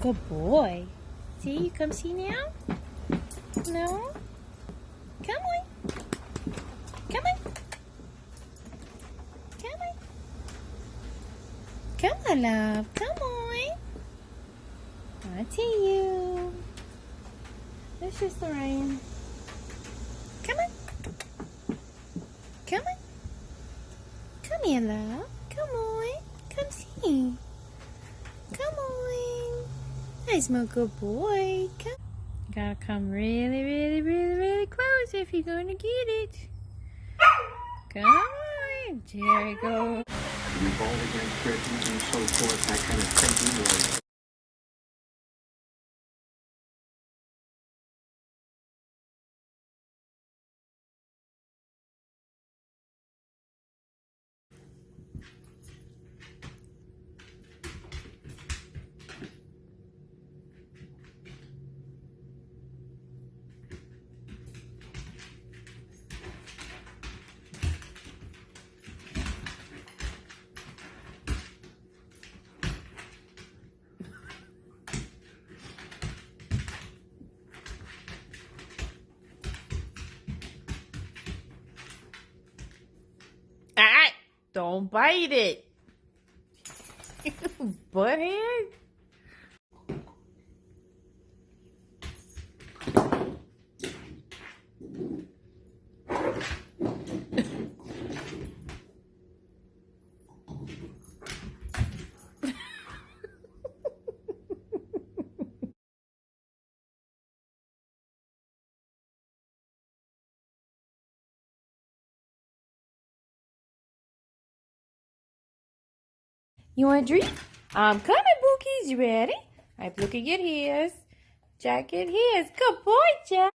Good boy. See, you come see now? No? Come on. Come on. Come on. Come on, love. Come on. I see you. It's just Ryan. Come on. Come on. Come here, love. Come on. Come see. Come on. Nice, my good boy. Come. You gotta come really, really, really, really close if you're gonna get it. Come on. There you go. Revolt against Britain and so forth, that kind of thinking was. Ah! Don't bite it. Butthead. You want a drink? I'm coming, Bookies. You ready? All right, look at your ears. Jack, get his. Good boy, Jack.